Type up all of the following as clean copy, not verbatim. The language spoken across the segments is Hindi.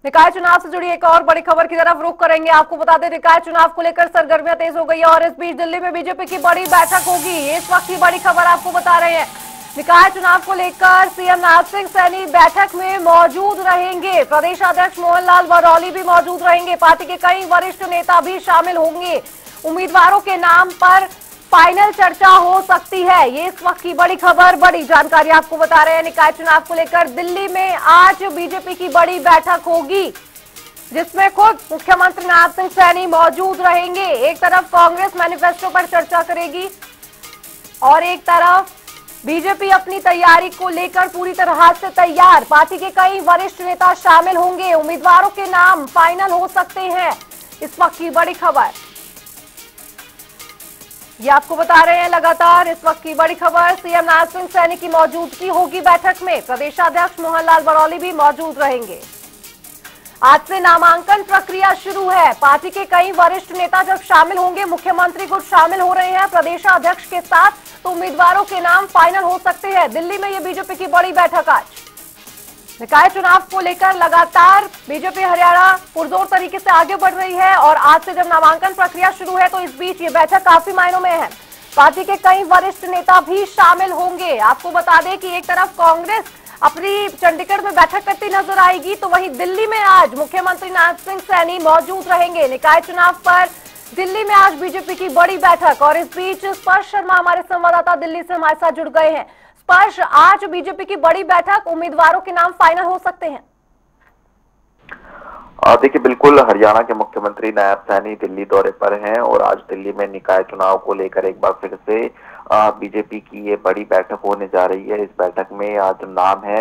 निकाय चुनाव से जुड़ी एक और बड़ी खबर की तरफ रुख करेंगे। आपको बता दें, निकाय चुनाव को लेकर सरगर्मियां तेज हो गई है और इस बीच दिल्ली में बीजेपी की बड़ी बैठक होगी। इस वक्त की बड़ी खबर आपको बता रहे हैं। निकाय चुनाव को लेकर सीएम नवाब सिंह सैनी बैठक में मौजूद रहेंगे। प्रदेश अध्यक्ष मोहनलाल बरौली भी मौजूद रहेंगे। पार्टी के कई वरिष्ठ नेता भी शामिल होंगे। उम्मीदवारों के नाम पर फाइनल चर्चा हो सकती है। ये इस वक्त की बड़ी खबर, बड़ी जानकारी आपको बता रहे हैं। निकाय चुनाव को लेकर दिल्ली में आज बीजेपी की बड़ी बैठक होगी, जिसमें खुद मुख्यमंत्री नवाब सिंह सैनी मौजूद रहेंगे। एक तरफ कांग्रेस मैनिफेस्टो पर चर्चा करेगी और एक तरफ बीजेपी अपनी तैयारी को लेकर पूरी तरह से तैयार। पार्टी के कई वरिष्ठ नेता शामिल होंगे। उम्मीदवारों के नाम फाइनल हो सकते हैं। इस वक्त की बड़ी खबर ये आपको बता रहे हैं। लगातार इस वक्त की बड़ी खबर, सीएम नवाब सिंह सैनी की मौजूदगी होगी बैठक में। प्रदेशाध्यक्ष मोहनलाल बरौली भी मौजूद रहेंगे। आज से नामांकन प्रक्रिया शुरू है। पार्टी के कई वरिष्ठ नेता जब शामिल होंगे, मुख्यमंत्री खुद शामिल हो रहे हैं प्रदेशाध्यक्ष के साथ, तो उम्मीदवारों के नाम फाइनल हो सकते हैं। दिल्ली में ये बीजेपी की बड़ी बैठक आज। निकाय चुनाव को लेकर लगातार बीजेपी हरियाणा पुरजोर तरीके से आगे बढ़ रही है और आज से जब नामांकन प्रक्रिया शुरू है, तो इस बीच ये बैठक काफी मायनों में है। पार्टी के कई वरिष्ठ नेता भी शामिल होंगे। आपको बता दें कि एक तरफ कांग्रेस अपनी चंडीगढ़ में बैठक करती नजर आएगी, तो वहीं दिल्ली में आज मुख्यमंत्री नवाब सिंह सैनी मौजूद रहेंगे। निकाय चुनाव पर दिल्ली में आज बीजेपी की बड़ी बैठक। और इस बीच स्पर्श शर्मा हमारे संवाददाता दिल्ली से हमारे साथ जुड़ गए हैं। स्पर्श, आज बीजेपी की बड़ी बैठक, उम्मीदवारों के नाम फाइनल हो सकते हैं। देखिए, बिल्कुल हरियाणा के मुख्यमंत्री नायब सैनी दिल्ली दौरे पर हैं और आज दिल्ली में निकाय चुनाव को लेकर एक बार फिर से बीजेपी की ये बड़ी बैठक होने जा रही है। इस बैठक में आज जो नाम है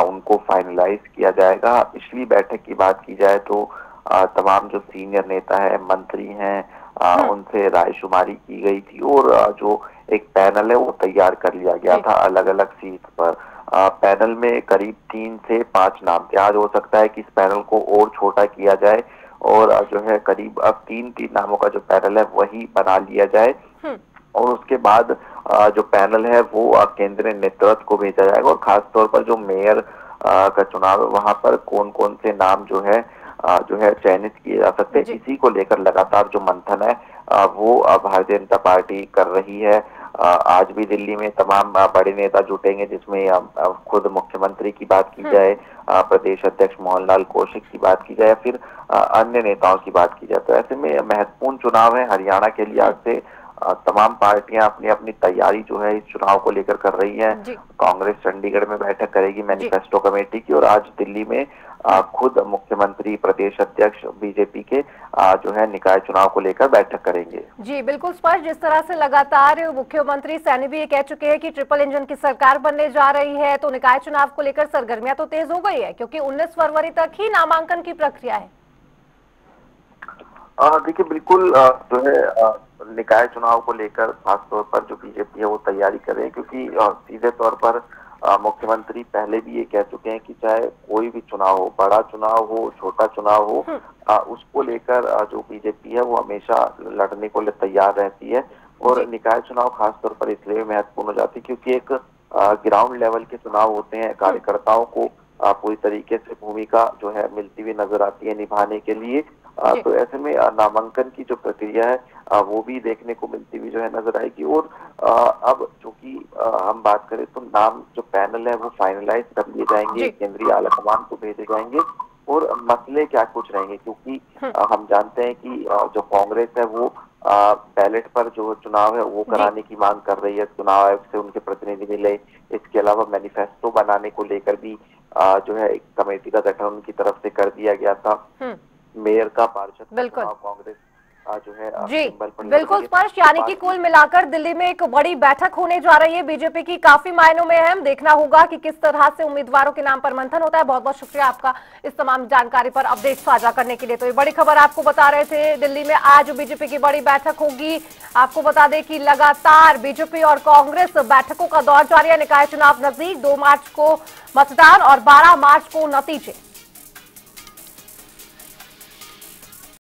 उनको फाइनलाइज किया जाएगा। पिछली बैठक की बात की जाए तो तमाम जो सीनियर नेता है, मंत्री हैं, उनसे रायशुमारी की गई थी और जो एक पैनल है वो तैयार कर लिया गया था अलग अलग सीट पर। पैनल में करीब 3 से 5 नाम थे। आज हो सकता है कि इस पैनल को और छोटा किया जाए और जो है करीब अब 3 नामों का जो पैनल है वही बना लिया जाए और उसके बाद जो पैनल है वो केंद्रीय नेतृत्व को भेजा जाएगा और खासतौर पर जो मेयर का चुनाव है वहां पर कौन कौन से नाम जो है चयनित किए जा सकते हैं, इसी को लेकर लगातार जो मंथन है वो भारतीय जनता पार्टी कर रही है। आज भी दिल्ली में तमाम बड़े नेता जुटेंगे, जिसमें खुद मुख्यमंत्री की बात की जाए, प्रदेश अध्यक्ष मोहनलाल कौशिक की बात की जाए, फिर अन्य नेताओं की बात की जाए। तो ऐसे में महत्वपूर्ण चुनाव है हरियाणा के लिए। आज से तमाम पार्टियां अपनी अपनी तैयारी जो है इस चुनाव को लेकर कर रही है। कांग्रेस चंडीगढ़ में बैठक करेगी मैनिफेस्टो कमेटी की और आज दिल्ली में खुद मुख्यमंत्री, प्रदेश अध्यक्ष बीजेपी के जो है निकाय चुनाव को लेकर बैठक करेंगे। जी बिल्कुल स्पष्ट। जिस तरह से लगातार मुख्यमंत्री सैनी भी ये कह चुके हैं कि ट्रिपल इंजन की सरकार बनने जा रही है, तो निकाय चुनाव को लेकर सरगर्मियां तो तेज हो गई है, क्योंकि 19 फरवरी तक ही नामांकन की प्रक्रिया है। देखिए, बिल्कुल जो है निकाय चुनाव को लेकर खासतौर पर जो बीजेपी है वो तैयारी कर रहे हैं, क्योंकि सीधे तौर पर मुख्यमंत्री पहले भी ये कह चुके हैं कि चाहे कोई भी चुनाव हो, बड़ा चुनाव हो, छोटा चुनाव हो, उसको लेकर जो बीजेपी है वो हमेशा लड़ने को तैयार रहती है। और निकाय चुनाव खासतौर पर इसलिए महत्वपूर्ण हो जाती है क्योंकि एक ग्राउंड लेवल के चुनाव होते हैं। कार्यकर्ताओं को पूरी तरीके से भूमिका जो है मिलती हुई नजर आती है निभाने के लिए। तो ऐसे में नामांकन की जो प्रक्रिया है वो भी देखने को मिलती हुई जो है नजर आएगी। और अब चूंकि हम बात करें तो नाम जो पैनल है वो फाइनलाइज कर लिए जाएंगे, केंद्रीय आलाकमान को भेजे जाएंगे और मसले क्या कुछ रहेंगे, क्योंकि हम जानते हैं कि जो कांग्रेस है वो बैलेट पर जो चुनाव है वो कराने की मांग कर रही है। चुनाव आयोग से उनके प्रतिनिधि मिले। इसके अलावा मैनिफेस्टो बनाने को लेकर भी जो है एक कमेटी का गठन उनकी तरफ से कर दिया गया था। मेयर का पार्षद चुनाव कांग्रेस जो है जी बिल्कुल स्पष्ट। यानी कि कुल मिलाकर दिल्ली में एक बड़ी बैठक होने जा रही है बीजेपी की, काफी मायनों में अहम। देखना होगा कि किस तरह से उम्मीदवारों के नाम पर मंथन होता है। बहुत बहुत शुक्रिया आपका इस तमाम जानकारी पर अपडेट साझा करने के लिए। तो ये बड़ी खबर आपको बता रहे थे, दिल्ली में आज बीजेपी की बड़ी बैठक होगी। आपको बता दें कि लगातार बीजेपी और कांग्रेस बैठकों का दौर जारी है। निकाय चुनाव नजदीक, 2 मार्च को मतदान और 12 मार्च को नतीजे।